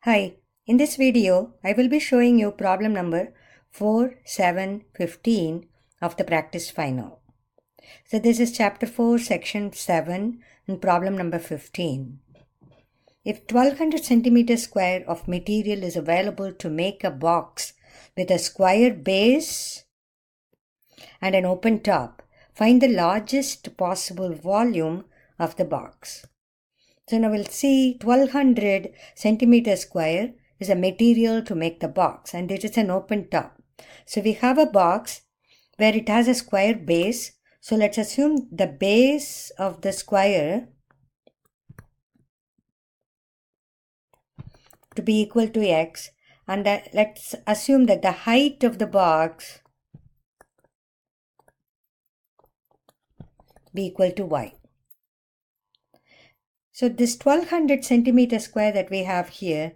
Hi, in this video, I will be showing you problem number 4, 7, 15 of the practice final. So this is chapter 4, section 7 and problem number 15. If 1200 centimeters square of material is available to make a box with a square base and an open top, find the largest possible volume of the box. So now we'll see 1200 centimeters square is a material to make the box and it is an open top. So we have a box where it has a square base. So let's assume the base of the square to be equal to x, and let's assume that the height of the box be equal to y. So this 1200 centimeters square that we have here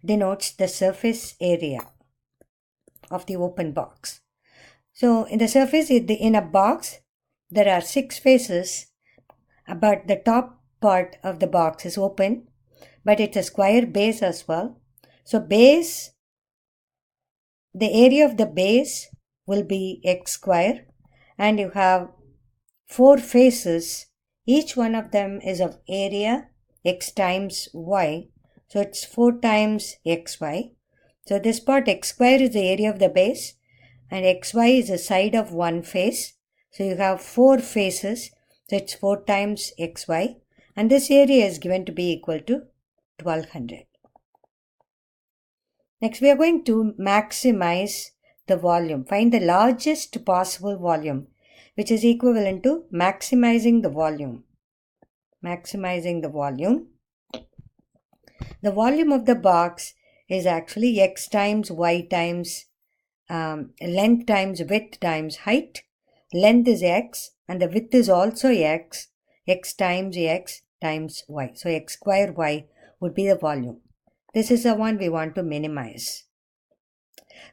denotes the surface area of the open box. So in the surface, in a box, there are 6 faces, but the top part of the box is open, but it's a square base as well. So base, the area of the base will be x square, and you have 4 faces. Each one of them is of area x times y. So it's 4 times xy. So this part x square is the area of the base and xy is the side of one face. So you have 4 faces. So it's 4 times xy. And this area is given to be equal to 1200. Next we are going to maximize the volume. Find the largest possible volume, which is equivalent to maximizing the volume. Maximizing the volume. The volume of the box is actually x times y times length times width times height. Length is x and the width is also x. X times y. So x square y would be the volume. This is the one we want to minimize.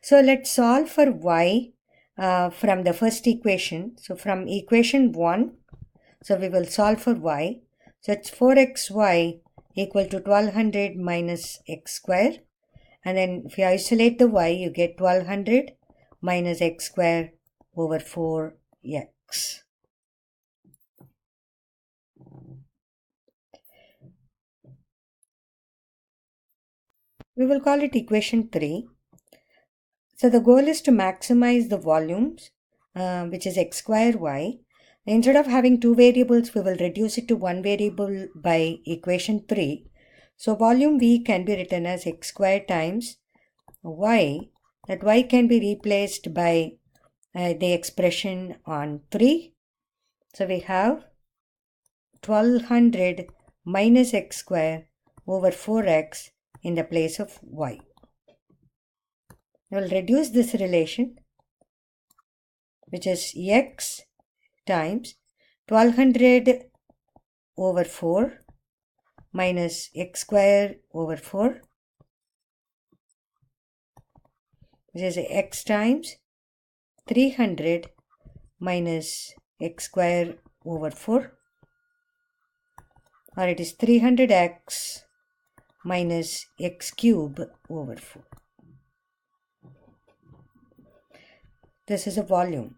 So let's solve for y from the first equation. So from equation 1, so we will solve for y. So it's 4xy equal to 1200 minus x square. And then if you isolate the y, you get 1200 minus x square over 4x. We will call it equation 3. So the goal is to maximize the volumes, which is x square y. Instead of having 2 variables, we will reduce it to 1 variable by equation 3. So volume V can be written as x square times y. That y can be replaced by the expression on 3. So we have 1200 minus x square over 4x in the place of y. We will reduce this relation, which is x times 1200 over 4 minus x square over 4, which is x times 300 minus x square over 4, or it is 300x minus x cube over 4. This is a volume.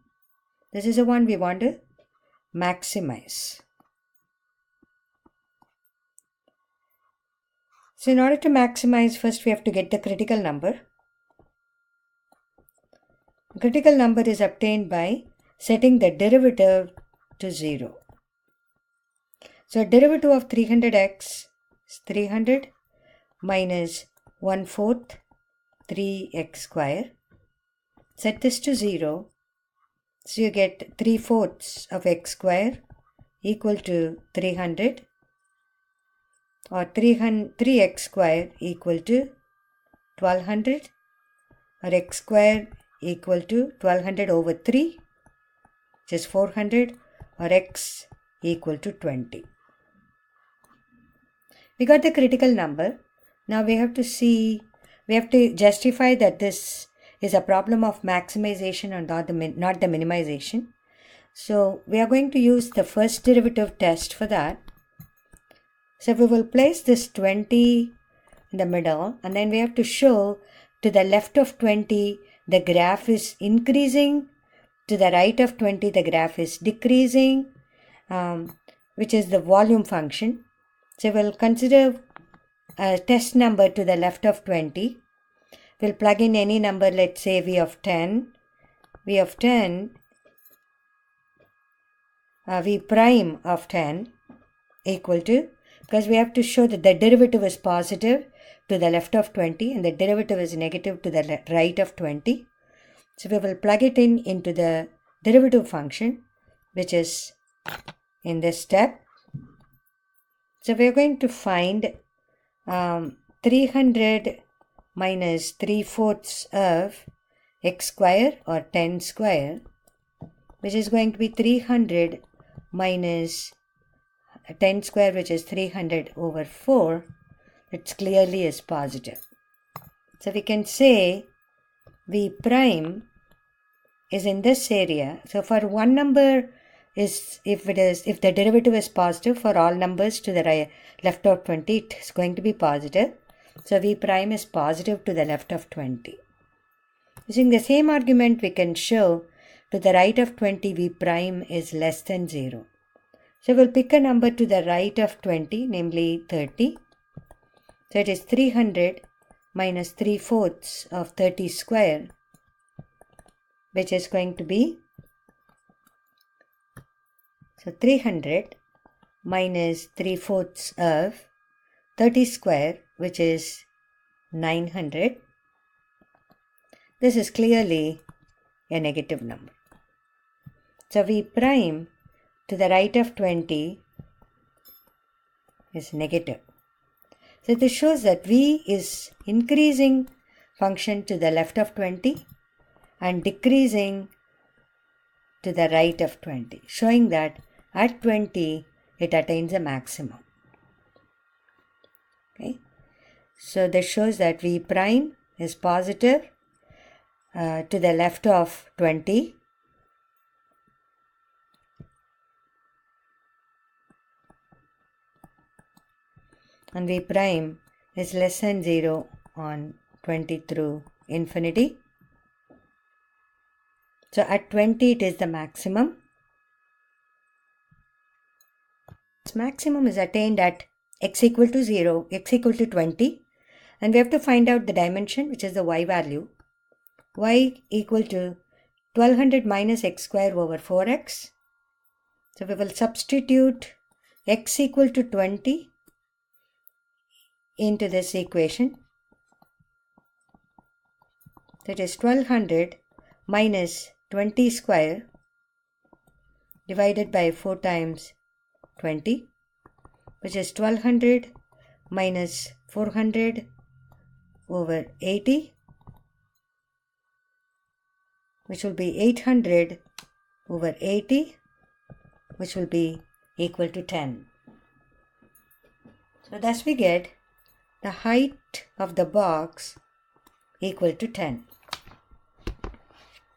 This is the one we want to maximize. So in order to maximize, first we have to get the critical number. The critical number is obtained by setting the derivative to 0. So derivative of 300x is 300 minus 1/4 3x square. Set this to 0. So you get 3/4 of x square equal to 300, or 3x square equal to 1200, or x square equal to 1200 over 3, which is 400, or x equal to 20. We got the critical number. Now we have to justify that this is a problem of maximization and not the minimization. So we are going to use the first derivative test for that. So we will place this 20 in the middle, and then we have to show to the left of 20 the graph is increasing, to the right of 20 the graph is decreasing, which is the volume function. So we'll consider a test number to the left of 20. We'll plug in any number, let's say v of 10. V of 10, v prime of 10 equal to, because we have to show that the derivative is positive to the left of 20 and the derivative is negative to the right of 20. So we will plug it in into the derivative function, which is in this step. So we are going to find 300 minus 3/4 of x square or 10 square, which is going to be 300 minus 10 square, which is 300 over 4. It clearly is positive. So we can say v prime is in this area. So for one number, if the derivative is positive, for all numbers to the right, left of 20, it is going to be positive. So v prime is positive to the left of 20. Using the same argument, we can show to the right of 20 v prime is less than 0. So we'll pick a number to the right of 20, namely 30. So it is 300 minus 3/4 of 30 square, which is going to be, so 300 minus 3/4 of 30 square, which is 900. This is clearly a negative number. So v prime to the right of 20 is negative. So this shows that v is increasing function to the left of 20 and decreasing to the right of 20, showing that at 20 it attains a maximum. Okay, so this shows that v prime is positive to the left of 20, and v prime is less than 0 on 20 through infinity. So at 20 it is the maximum. Its maximum is attained at x equal to 0, x equal to 20, and we have to find out the dimension, which is the y value. Y equal to 1200 minus x square over 4x. So we will substitute x equal to 20 into this equation. That is 1200 minus 20 square divided by 4 times 20, which is 1200 minus 400 over 80, which will be 800 over 80, which will be equal to 10. So thus we get the height of the box equal to 10.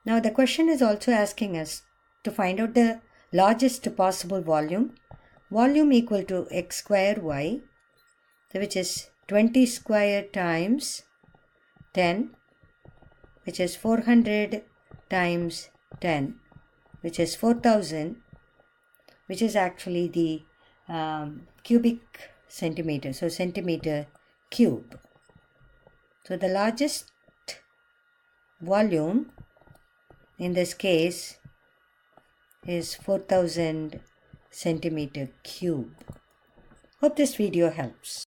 Now the question is also asking us to find out the largest possible volume. Volume equal to x square y, so which is 20 square times 10, which is 400 times 10, which is 4000, which is actually the cubic centimeter, so centimeter cube. So the largest volume in this case is 4000 centimeter cube. Hope this video helps.